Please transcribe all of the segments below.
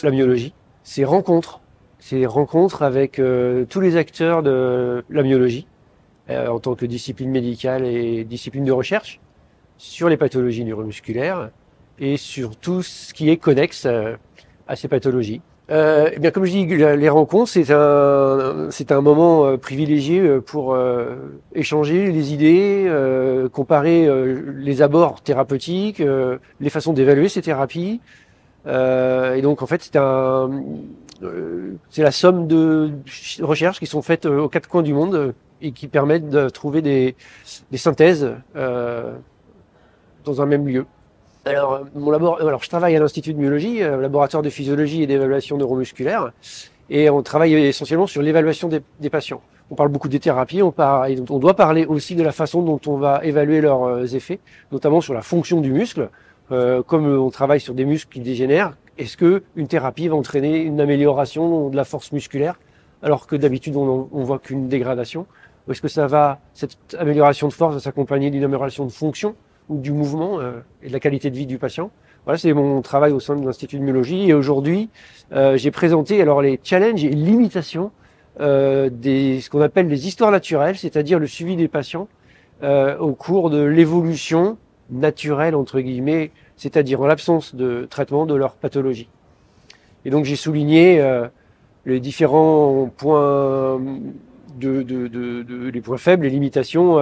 la myologie. C'est rencontres. C'est rencontres avec tous les acteurs de la myologie en tant que discipline médicale et discipline de recherche sur les pathologies neuromusculaires et sur tout ce qui est connexe à ces pathologies. Eh bien, comme je dis, les rencontres, c'est un moment privilégié pour échanger les idées, comparer les abords thérapeutiques, les façons d'évaluer ces thérapies. Et donc, en fait, c'est la somme de recherches qui sont faites aux quatre coins du monde et qui permettent de trouver des synthèses dans un même lieu. Alors, je travaille à l'Institut de myologie, laboratoire de physiologie et d'évaluation neuromusculaire, et on travaille essentiellement sur l'évaluation des patients. On parle beaucoup des thérapies, on doit parler aussi de la façon dont on va évaluer leurs effets, notamment sur la fonction du muscle. Comme on travaille sur des muscles qui dégénèrent, est-ce que une thérapie va entraîner une amélioration de la force musculaire, alors que d'habitude on voit qu'une dégradation? Ou est-ce que cette amélioration de force va s'accompagner d'une amélioration de fonction ou du mouvement et de la qualité de vie du patient? Voilà, c'est mon travail au sein de l'Institut de myologie. Et aujourd'hui, j'ai présenté alors les challenges et limitations ce qu'on appelle les histoires naturelles, c'est-à-dire le suivi des patients au cours de l'évolution naturelle, entre guillemets, c'est-à-dire en l'absence de traitement de leur pathologie. Et donc j'ai souligné les différents points les points faibles, les limitations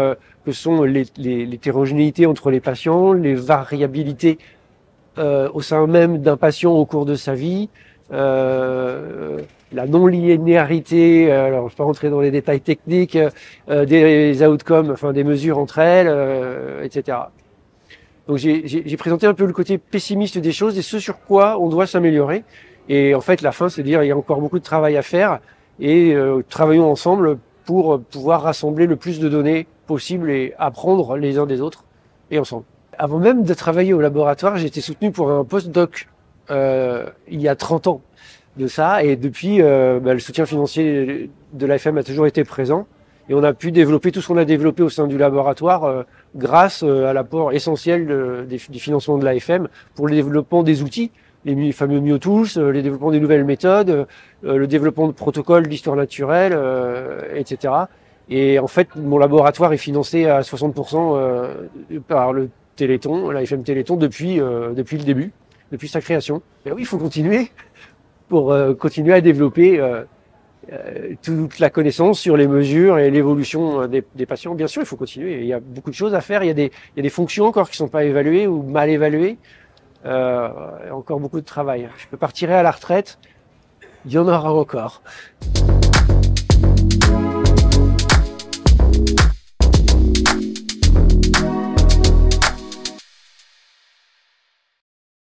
que sont l'hétérogénéité entre les patients, les variabilités au sein même d'un patient au cours de sa vie, la non-linéarité, alors je ne vais pas rentrer dans les détails techniques, des outcomes, enfin des mesures entre elles, etc. Donc j'ai présenté un peu le côté pessimiste des choses et ce sur quoi on doit s'améliorer. Et en fait, la fin, c'est de dire il y a encore beaucoup de travail à faire et travaillons ensemble pour pouvoir rassembler le plus de données possible et apprendre les uns des autres et ensemble. Avant même de travailler au laboratoire, j'ai été soutenu pour un post-doc il y a 30 ans de ça. Et depuis, le soutien financier de l'AFM a toujours été présent. Et on a pu développer tout ce qu'on a développé au sein du laboratoire grâce à l'apport essentiel du financement de l'AFM pour le développement des outils, les fameux MyoTools, le développement des nouvelles méthodes, le développement de protocoles d'histoire naturelle, etc. Et en fait, mon laboratoire est financé à 60% par le Téléthon, l'AFM Téléthon, depuis le début, depuis sa création. Et oui, il faut continuer pour continuer à développer toute la connaissance sur les mesures et l'évolution des patients. Bien sûr, il faut continuer. Il y a beaucoup de choses à faire. Il y a des fonctions encore qui sont pas évaluées ou mal évaluées. Encore beaucoup de travail. Je peux partirai à la retraite. Il y en aura encore.